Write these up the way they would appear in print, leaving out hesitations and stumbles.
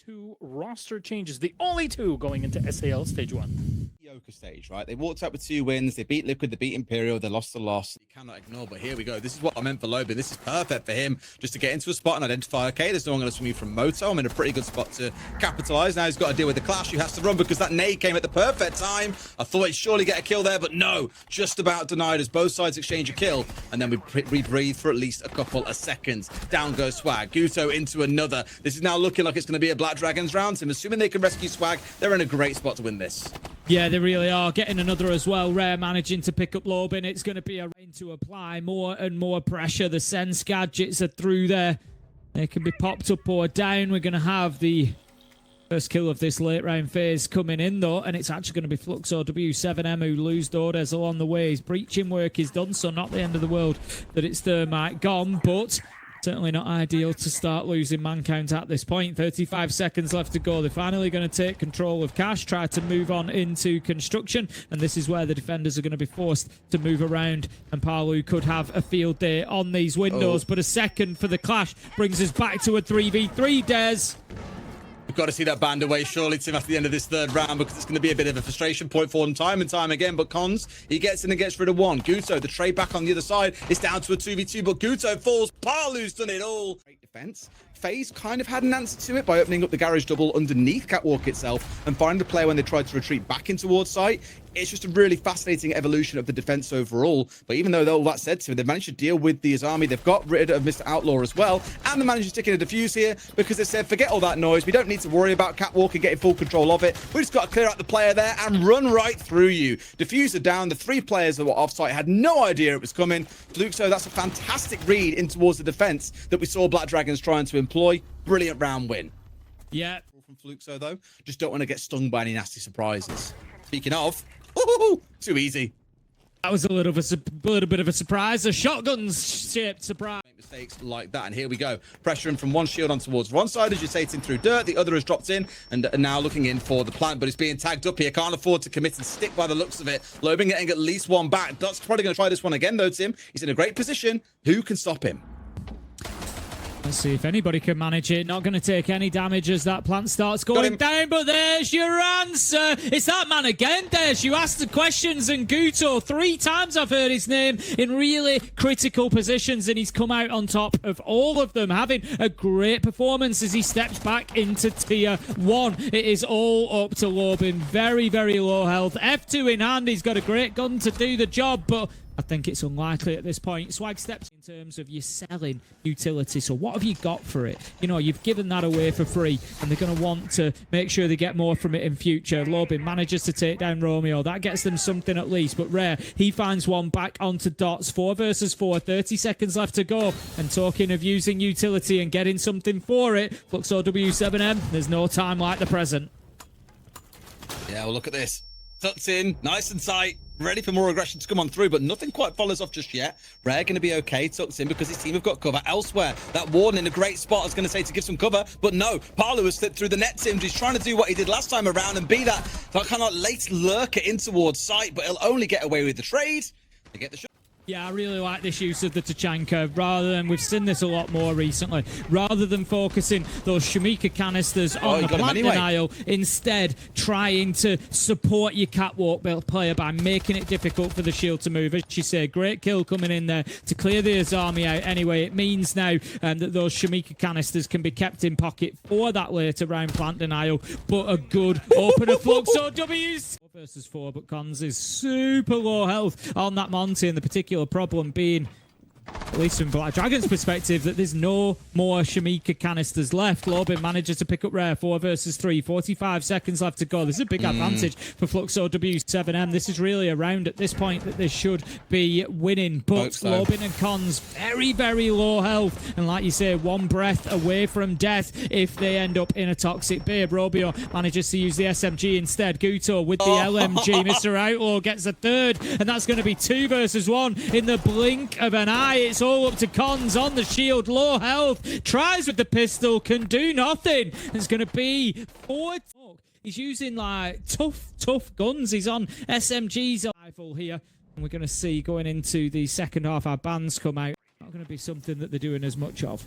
2 roster changes, the only 2 going into SAL Stage 1. Yoka stage, right? They walked out with 2 wins. They beat Liquid, they beat Imperial, they lost the loss. You cannot ignore, but here we go. This is what I meant for Lobin. This is perfect for him just to get into a spot and identify, okay, there's no one going to swing me from Moto. I'm in a pretty good spot to capitalize. Now he's got to deal with the clash. He has to run because that nade came at the perfect time. I thought he'd surely get a kill there, but no, just about denied as both sides exchange a kill. And then we breathe for at least a couple of seconds. Down goes Swag. Guto into another. This is now looking like it's going to be a Black Dragons round. So I'm assuming they can rescue Swag. They're in a great spot to win this. Yeah, they really are. Getting another as well. Rare managing to pick up Lobin. It's going to be a rain to apply more and more pressure. The sense gadgets are through there. They can be popped up or down. We're going to have the first kill of this late round phase coming in though, and it's actually going to be Fluxo W7M who lose orders along the way. His breaching work is done, so not the end of the world that it's Thermite gone, but certainly not ideal to start losing man count at this point. 35 seconds left to go. They're finally going to take control of Cash, try to move on into construction, and this is where the defenders are going to be forced to move around, and Palu could have a field day on these windows, but a second for the clash brings us back to a 3v3, Des. We've got to see that band away surely, Tim, after the end of this third round, because it's going to be a bit of a frustration point for them time and time again. But Cons, he gets in and gets rid of 1. Guto, the trade back on the other side. It's down to a 2v2, but Guto falls. Palu's done it all. Great defense. FaZe kind of had an answer to it by opening up the garage double underneath Catwalk itself and finding the player when they tried to retreat back in towards site. It's just a really fascinating evolution of the defense overall. But even though all that said to it, they've managed to deal with the army. They've got rid of Mr. Outlaw as well. And they managed to stick in a defuse here because they said, forget all that noise. We don't need to worry about Catwalk and getting full control of it. We just got to clear out the player there and run right through you. Diffuser down. The 3 players that were offsite had no idea it was coming. Fluxo, that's a fantastic read in towards the defense that we saw Black Dragons trying to employ. Brilliant round win. Yeah. From Fluxo, though. Just don't want to get stung by any nasty surprises. Speaking of, too easy. That was a little bit of a surprise. A shotgun-shaped surprise. Mistakes like that, and here we go. Pressuring from one shield on towards one side as you're sating through dirt. The other has dropped in and now looking in for the plant, but it's being tagged up here. Can't afford to commit and stick by the looks of it. Lobin getting at least 1 back. Dot's probably going to try this one again, though, Tim. He's in a great position. Who can stop him? Let's see if anybody can manage it. Not going to take any damage as that plant starts going down, but there's your answer. It's that man again, Des. You asked the questions, and Guto, 3 times I've heard his name in really critical positions, and he's come out on top of all of them, having a great performance as he steps back into tier 1. It is all up to Lobin. Very, very low health. F2 in hand. He's got a great gun to do the job, but I think it's unlikely at this point. Swag steps in terms of you selling utility. So what have you got for it? You know, you've given that away for free, and they're going to want to make sure they get more from it in future. Lobin manages to take down Romeo. That gets them something at least. But Rare, he finds 1 back onto Dots. 4 versus 4. 30 seconds left to go. And talking of using utility and getting something for it, Fluxo W7M, there's no time like the present. Yeah, well, look at this. Tucked in, nice and tight. Ready for more aggression to come on through, but nothing quite follows off just yet. Rare going to be okay, tucked in because his team have got cover elsewhere. That Warden in a great spot, I was going to say, to give some cover, but no. Palu has slipped through the net, Tim. He's trying to do what he did last time around and be that kind of late lurker in towards sight, but he'll only get away with the trade. They get the shot. Yeah, I really like this use of the Tachanka, rather than, we've seen this a lot more recently, rather than focusing those Shamika canisters on the plant denial, instead trying to support your catwalk player by making it difficult for the shield to move. As you say, great kill coming in there to clear the Azami out. Anyway, it means now that those Shamika canisters can be kept in pocket for that later round plant denial, but a good opener Fluxo W's. 4 versus 4, but Cons is super low health on that Monty, and the particular problem being, at least from Black Dragon's perspective, that there's no more Shamika canisters left. Lobin manages to pick up Rare. 4 versus 3. 45 seconds left to go. This is a big advantage for Fluxo W7M. This is really a round at this point that they should be winning. But Lobin and Cons, very, very low health. And like you say, 1 breath away from death if they end up in a toxic babe. Romeo manages to use the SMG instead. Guto with the LMG. Mr. Outlaw gets a 3rd. And that's going to be 2 versus 1 in the blink of an eye. It's all up to Cons on the shield, low health, tries with the pistol, can do nothing. It's going to be 4. He's using like tough guns. He's on SMG's rifle here. And we're going to see going into the second half our bans come out. Not going to be something that they're doing as much of.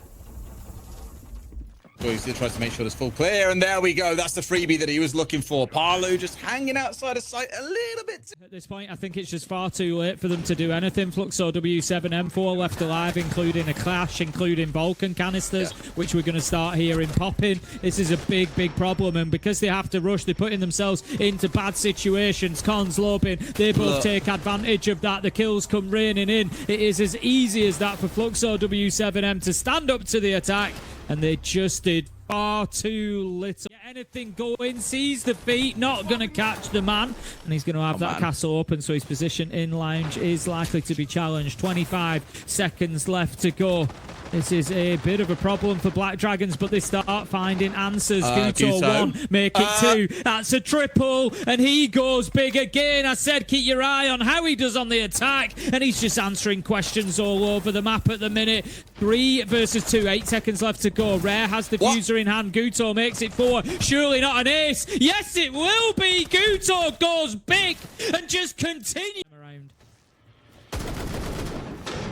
He tries to make sure there's full clear, and there we go. That's the freebie that he was looking for. Palu just hanging outside of sight a little bit. At this point, I think it's just far too late for them to do anything. Fluxo W7M 4 left alive, including a clash, including Vulcan canisters, which we're going to start hearing popping. This is a big, big problem, and because they have to rush, they're putting themselves into bad situations. Cons, Lobin, they both take advantage of that. The kills come raining in. It is as easy as that for Fluxo W7M to stand up to the attack, and they just did far too little. Anything going, sees the feet, not going to catch the man, and he's going to have that castle open, so his position in lounge is likely to be challenged. 25 seconds left to go. This is a bit of a problem for Black Dragons, but they start finding answers. Guto 1, make it 2. That's a triple, and he goes big again. I said keep your eye on how he does on the attack, and he's just answering questions all over the map at the minute. 3 versus 2, 8 seconds left to go. Rare has the fuser in hand. Guto makes it 4. Surely not an ace. Yes, it will be. Guto goes big and just continues around.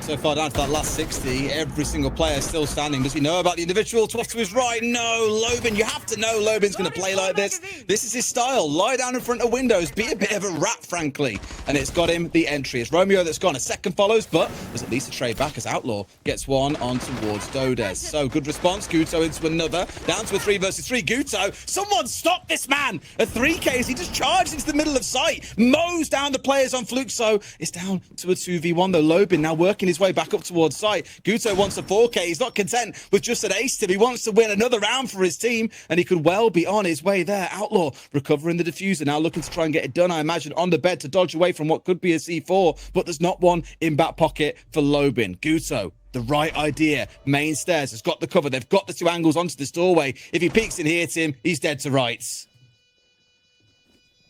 So far down to that last 60, every single player still standing. Does he know about the individual? Off to his right. No, Lobin. You have to know Lobin's going to play like this. This is his style. Lie down in front of windows. Be a bit of a rat, frankly. And it's got him the entry. It's Romeo that's gone. A second follows, but there's at least a trade back as Outlaw gets one on towards Dodes. So good response. Guto into another. Down to a 3 versus 3. Guto, someone stop this man. At 3Ks, he just charged into the middle of sight. Mows down the players on Fluxo. It's down to a 2v1 though. Lobin now working his way back up towards sight. Guto wants a 4K. He's not content with just an ace tip. He wants to win another round for his team, and he could well be on his way there. Outlaw recovering the diffuser, now looking to try and get it done, I imagine, on the bed to dodge away from what could be a C4, but there's not one in back pocket for Lobin. Guto, the right idea. Main stairs has got the cover. They've got the 2 angles onto this doorway. If he peeks and hits him, he's dead to rights.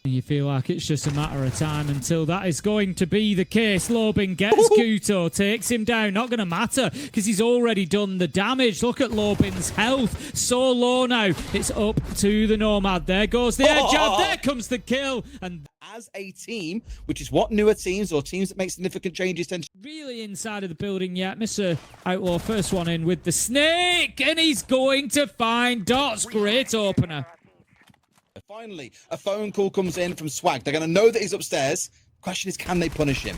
You feel like it's just a matter of time until that is going to be the case. Lobin gets Guto, takes him down. Not going to matter because he's already done the damage. Look at Lobin's health. So low now. It's up to the Nomad. There goes the air jab. There comes the kill. And as a team, which is what newer teams or teams that make significant changes tend to... Really inside of the building yet. Mr. Outlaw, first one in with the snake. And he's going to find Dots. Great opener. Finally, a phone call comes in from Swag. They're going to know that he's upstairs. Question is, can they punish him?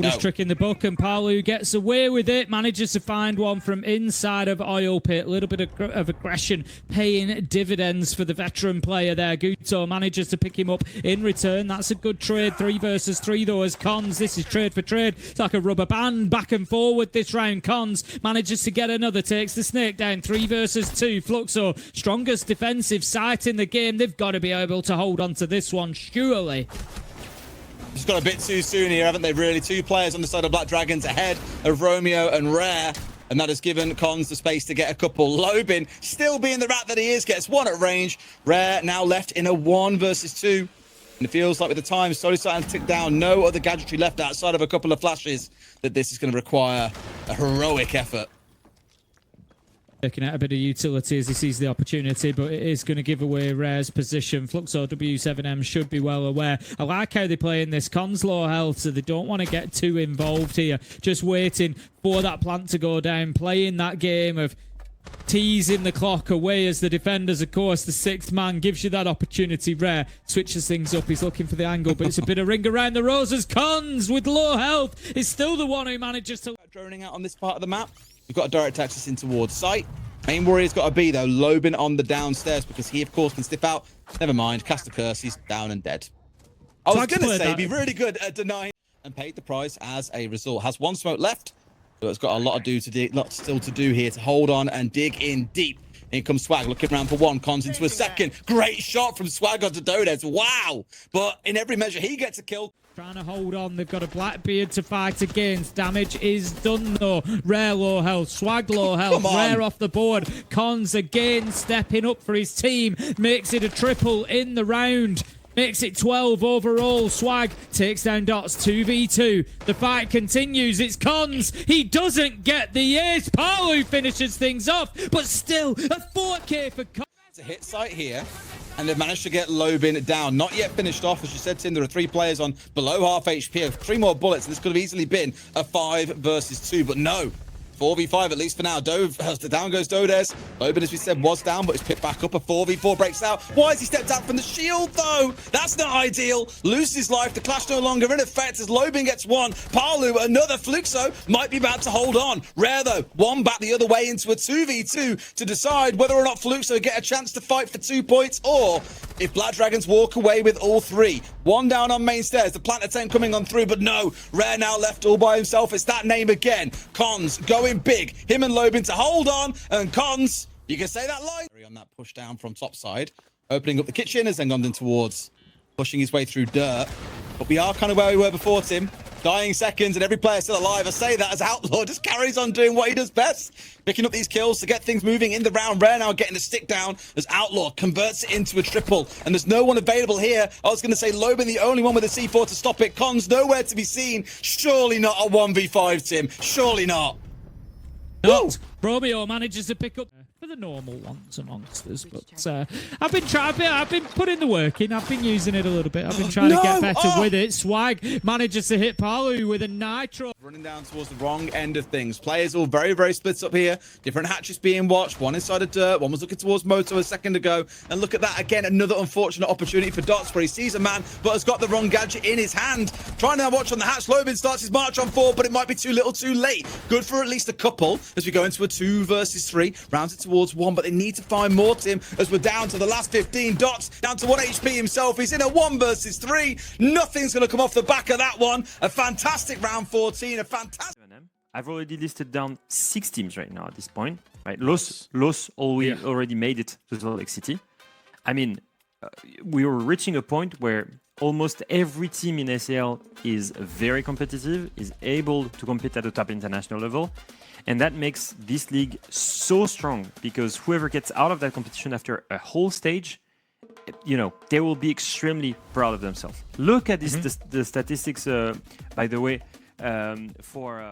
Just trick in the book, and Palu gets away with it. Manages to find one from inside of Oil Pit. A little bit of aggression paying dividends for the veteran player there. Guto manages to pick him up in return. That's a good trade. 3 versus 3 though as Cons. This is trade for trade. It's like a rubber band back and forward this round. Cons manages to get another. Takes the snake down. 3 versus 2. Fluxo, strongest defensive site in the game. They've got to be able to hold on to this one, surely. Just got a bit too soon here, haven't they, really? 2 players on the side of Black Dragons ahead of Romeo and Rare, and that has given Cons the space to get a couple. Lobin, still being the rat that he is, gets 1 at range. Rare now left in a 1 versus 2. And it feels like with the time slowly starting to tick down, no other gadgetry left outside of a couple of flashes, that this is going to require a heroic effort. Looking at a bit of utility as he sees the opportunity, but it is going to give away Rare's position. Fluxo W7M should be well aware. I like how they play in this. Cons low health, so they don't want to get too involved here. Just waiting for that plant to go down, playing that game of teasing the clock away as the defenders, of course, the 6th man gives you that opportunity. Rare switches things up. He's looking for the angle, but it's a bit of ring around the roses. Cons with low health is still the one who manages to... Droning out on this part of the map. We've got a direct access in towards sight. Main warrior's got to be, though, Lobin on the downstairs because he, of course, can stiff out. Never mind. Cast a curse. He's down and dead. I was going to say, be really good at denying and paid the price as a result. Has 1 smoke left, but it's got a lot still to do here to hold on and dig in deep. In comes Swag, looking around for 1. Cons into a second. Great shot from Swag onto Dodes. Wow. But in every measure, he gets a kill. Trying to hold on. They've got a Blackbeard to fight against. Damage is done, though. Rare low health. Swag low health. Rare off the board. Cons again stepping up for his team. Makes it a triple in the round. Makes it 12 overall. Swag takes down Dots 2v2. The fight continues. It's Cons. He doesn't get the ace. Palu finishes things off, but still a 4K for Cons. It's a hit site here, and they've managed to get Lobin down. Not yet finished off. As you said, Tim, there are 3 players on below half HP. 3 more bullets, and this could have easily been a 5 versus 2, but no. 4v5 at least for now. Down goes Dodes. Loban, as we said, was down, but is picked back up. A 4v4 breaks out. Why has he stepped out from the shield, though? That's not ideal. Loses his life. The clash no longer in effect as Loban gets one. Palu, another Fluxo, might be about to hold on. Rare, though. One back the other way into a 2v2 to decide whether or not Fluxo get a chance to fight for 2 points, or if Black Dragons walk away with all three. One down on main stairs. The Planter 10 coming on through, but no. Rare now left all by himself. It's that name again. Cons going big. Him and Loban to hold on, and Cons, you can say that line on that push down from top side, opening up the kitchen, has then gone in towards pushing his way through dirt. But we are kind of where we were before, Tim. Dying seconds and every player still alive. I say that as Outlaw just carries on doing what he does best, picking up these kills to get things moving in the round. Rare now getting the stick down as Outlaw converts it into a triple, and there's no one available here. I was going to say Loban the only one with a C4 to stop it. Cons nowhere to be seen. Surely not a 1v5, Tim. Surely not. Not. Romeo manages to pick up for the normal ones amongst us, but I've been putting the work in. I've been using it a little bit. I've been trying to get better with it. Swag manages to hit Palu with a nitro. Running down towards the wrong end of things. Players all very, very split up here. Different hatches being watched. One inside of dirt. One was looking towards Moto a second ago. And look at that again. Another unfortunate opportunity for Dots where he sees a man but has got the wrong gadget in his hand. Trying to watch on the hatch. Loban starts his march on 4, but it might be too little too late. Good for at least a couple as we go into a 2 versus 3. Rounds it towards 1, but they need to find more, Tim, as we're down to the last 15. Dots down to 1 HP himself. He's in a 1 versus 3. Nothing's going to come off the back of that one. A fantastic round 14. A fantastic... I've already listed down 6 teams right now at this point. Right, Los already made it to Salt Lake City. I mean, we were reaching a point where almost every team in SAL is very competitive, is able to compete at the top international level. And that makes this league so strong, because whoever gets out of that competition after a whole stage, you know, they will be extremely proud of themselves. Look at this, the statistics, by the way, for...